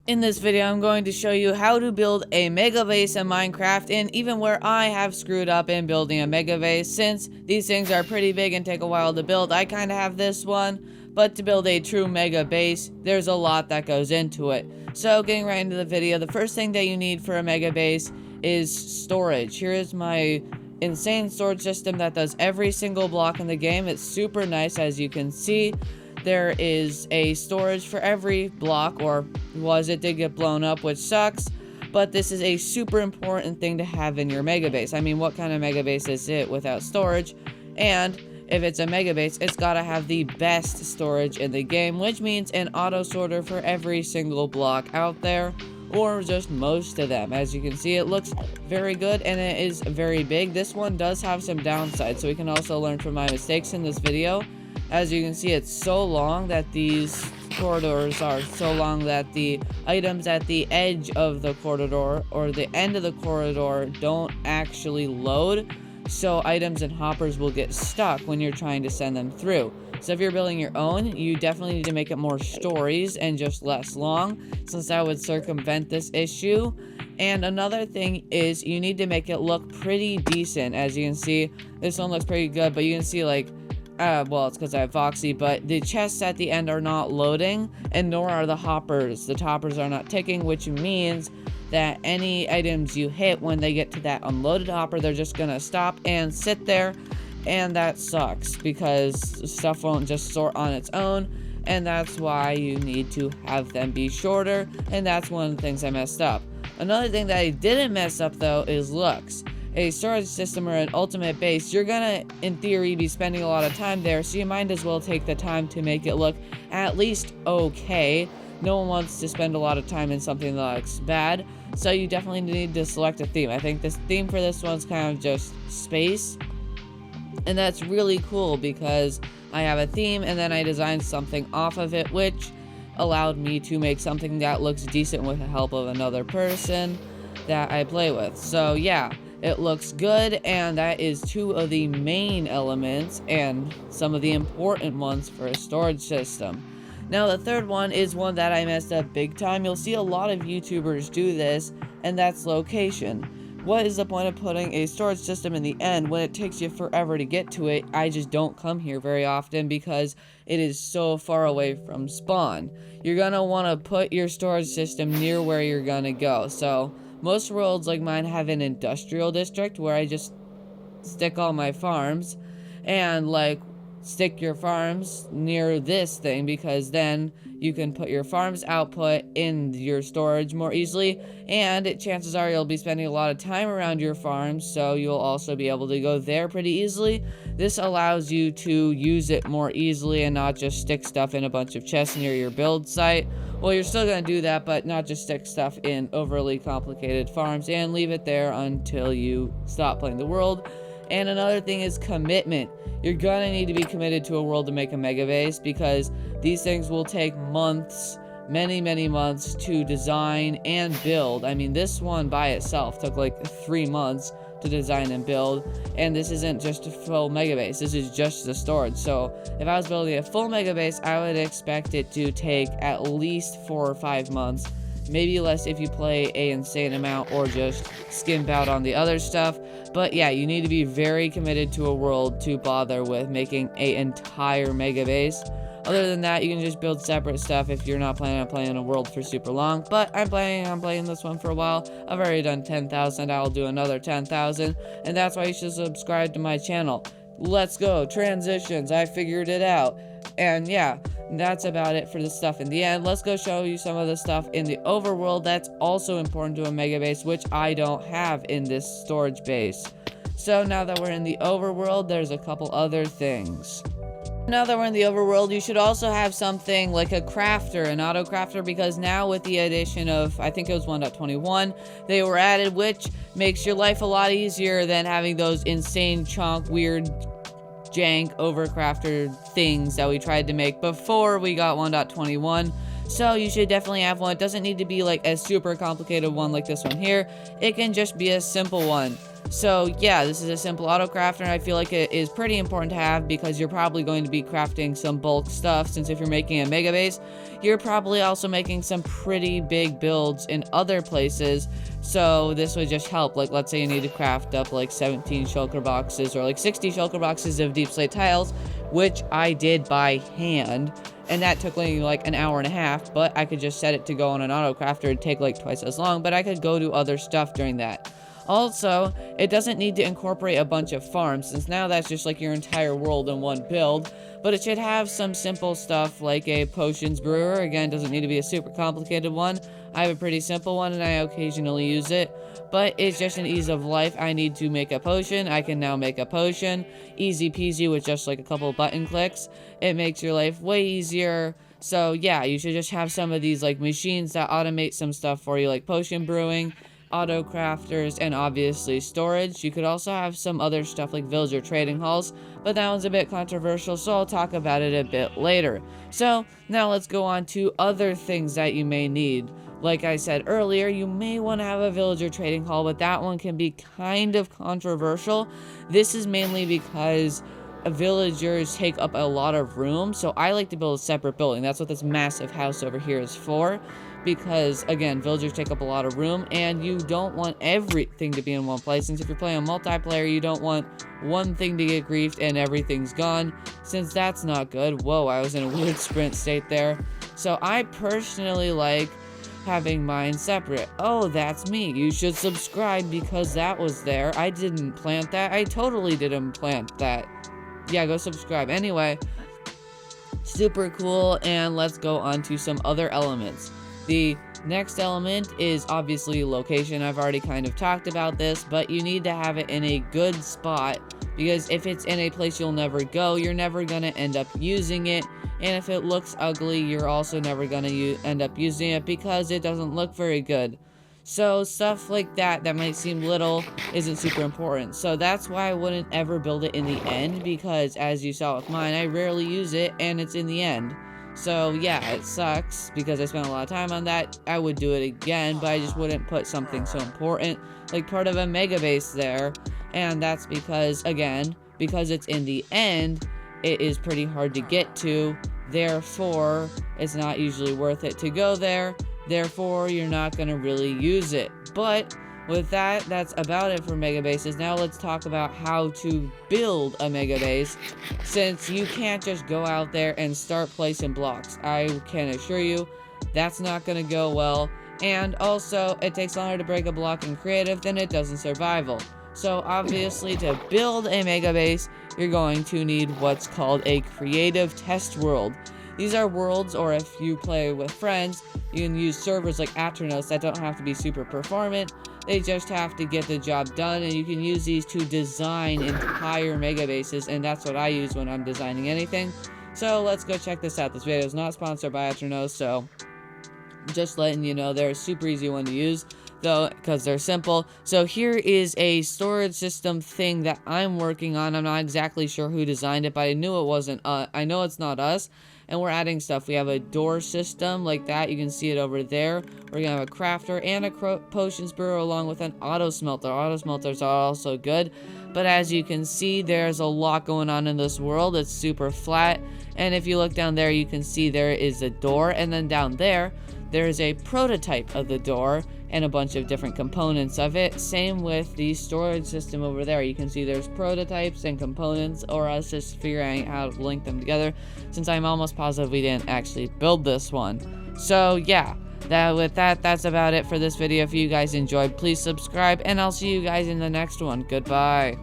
In this video, I'm going to show you how to build a mega base in Minecraft, and even where I have screwed up in building a mega base. Since these things are pretty big and take a while to build, I kind of have this one, but to build a true mega base, there's a lot that goes into it. So getting right into the video, the first thing that you need for a mega base is storage. Here is my insane storage system that does every single block in the game. It's super nice, as you can see. There is a storage for every block, or it did get blown up, which sucks, but this is a super important thing to have in your mega base. I mean, what kind of mega base is it without storage? And if it's a mega base, it's gotta have the best storage in the game, which means an auto sorter for every single block out there, or just most of them. As you can see, it looks very good and it is very big. This one does have some downsides, so we can also learn from my mistakes in this video. As you can see, it's so long that these corridors are so long that the items at the edge of the corridor or the end of the corridor don't actually load, so items and hoppers will get stuck when you're trying to send them through. So if you're building your own, you definitely need to make it more stories and just less long, since that would circumvent this issue. And another thing is you need to make it look pretty decent. As you can see, this one looks pretty good, but you can see, like, well, it's because I have Foxy, but the chests at the end are not loading, and nor are the hoppers. The hoppers are not ticking, which means that any items you hit when they get to that unloaded hopper, they're just gonna stop and sit there, and that sucks because stuff won't just sort on its own, and that's why you need to have them be shorter, and that's one of the things I messed up. Another thing that I didn't mess up, though, is looks. A storage system or an ultimate base, you're gonna, in theory, be spending a lot of time there, so you might as well take the time to make it look at least okay. No one wants to spend a lot of time in something that looks bad, so you definitely need to select a theme. I think this theme for this one's kind of just space, and that's really cool because I have a theme and then I designed something off of it, which allowed me to make something that looks decent with the help of another person that I play with. So yeah, it looks good, and that is two of the main elements and some of the important ones for a storage system. Now the third one is one that I messed up big time. You'll see a lot of YouTubers do this, and that's location. What is the point of putting a storage system in the end when it takes you forever to get to it? I just don't come here very often because it is so far away from spawn. You're gonna want to put your storage system near where you're gonna go. So most worlds like mine have an industrial district where I just stick all my farms, and like stick your farms near this thing because then you can put your farm's output in your storage more easily, and chances are you'll be spending a lot of time around your farms, so you'll also be able to go there pretty easily. This allows you to use it more easily and not just stick stuff in a bunch of chests near your build site. Well, you're still going to do that, but not just stick stuff in overly complicated farms and leave it there until you stop playing the world. And another thing is commitment. You're going to need to be committed to a world to make a mega base because these things will take months, many months to design and build. I mean, this one by itself took like 3 months to design and build, and this isn't just a full mega base, this is just the storage. So if I was building a full mega base, I would expect it to take at least 4 or 5 months, maybe less if you play an insane amount or just skimp out on the other stuff. But yeah, you need to be very committed to a world to bother with making an entire mega base. Other than that, you can just build separate stuff if you're not planning on playing a world for super long. But I'm planning on playing this one for a while. I've already done 10,000. I'll do another 10,000. And that's why you should subscribe to my channel. Let's go. Transitions. I figured it out. And yeah, that's about it for the stuff in the end. Let's go show you some of the stuff in the overworld that's also important to a mega base, which I don't have in this storage base. So now that we're in the overworld, there's a couple other things. Now that we're in the overworld, you should also have something like a crafter, an auto crafter, because now with the addition of, I think it was 1.21, they were added, which makes your life a lot easier than having those insane chonk, weird, jank, overcrafter things that we tried to make before we got 1.21. So you should definitely have one. It doesn't need to be like a super complicated one like this one here. It can just be a simple one. So yeah, this is a simple auto crafter, and I feel like it is pretty important to have because you're probably going to be crafting some bulk stuff, since if you're making a mega base, you're probably also making some pretty big builds in other places. So this would just help. Like, let's say you need to craft up like 17 shulker boxes or like 60 shulker boxes of deep slate tiles, which I did by hand. And that took me like an hour and a half, but I could just set it to go on an auto crafter. It'd take like twice as long, but I could go do other stuff during that. Also, it doesn't need to incorporate a bunch of farms, since now that's just like your entire world in one build, but it should have some simple stuff like a potions brewer. Again, doesn't need to be a super complicated one. I have a pretty simple one and I occasionally use it, but it's just an ease of life. I need to make a potion. I can now make a potion. Easy peasy with just like a couple button clicks. It makes your life way easier. So yeah, you should just have some of these like machines that automate some stuff for you, like potion brewing, auto crafters, and obviously storage. You could also have some other stuff like villager trading halls, but that one's a bit controversial, so I'll talk about it a bit later. So now let's go on to other things that you may need. Like I said earlier, you may want to have a villager trading hall, but that one can be kind of controversial. This is mainly because villagers take up a lot of room, so I like to build a separate building. That's what this massive house over here is for, because again, villagers take up a lot of room and you don't want everything to be in one place, since if you're playing a multiplayer, you don't want one thing to get griefed and everything's gone, since that's not good. Whoa, I was in a weird sprint state there. So I personally like having mine separate. Oh, that's me. You should subscribe because that was there. I didn't plant that. I totally didn't plant that. Yeah, go subscribe. Anyway, super cool, and let's go on to some other elements. The next element is obviously location. I've already kind of talked about this, but you need to have it in a good spot, because if it's in a place you'll never go, you're never going to end up using it. And if it looks ugly, you're also never going to end up using it because it doesn't look very good. So stuff like that might seem little isn't super important. So that's why I wouldn't ever build it in the end, because as you saw with mine, I rarely use it and it's in the end. So yeah, it sucks because I spent a lot of time on that. I would do it again, but I just wouldn't put something so important like part of a mega base there. And that's because, again, because it's in the end, it is pretty hard to get to. Therefore, it's not usually worth it to go there. Therefore, you're not going to really use it. But with that, that's about it for mega bases. Now let's talk about how to build a mega base, since you can't just go out there and start placing blocks. I can assure you that's not going to go well. And also, it takes longer to break a block in creative than it does in survival. So obviously, to build a mega base, you're going to need what's called a creative test world. These are worlds, or if you play with friends, you can use servers like Aternos that don't have to be super performant. They just have to get the job done, and you can use these to design entire mega bases, and that's what I use when I'm designing anything. So let's go check this out. This video is not sponsored by Aternos, so just letting you know they're a super easy one to use, though, because they're simple. So here is a storage system thing that I'm working on. I'm not exactly sure who designed it, but I knew it wasn't I know it's not us. And we're adding stuff. We have a door system like that. You can see it over there. We're gonna have a crafter and a potions brewer along with an auto smelter. Auto smelters are also good, but as you can see, there's a lot going on in this world. It's super flat, and if you look down there, you can see there is a door, and then down there is a prototype of the door and a bunch of different components of it. Same with the storage system over there. You can see there's prototypes and components, or us just figuring out how to link them together, since I'm almost positive we didn't actually build this one. So yeah, that's about it for this video. If you guys enjoyed, please subscribe, and I'll see you guys in the next one. Goodbye.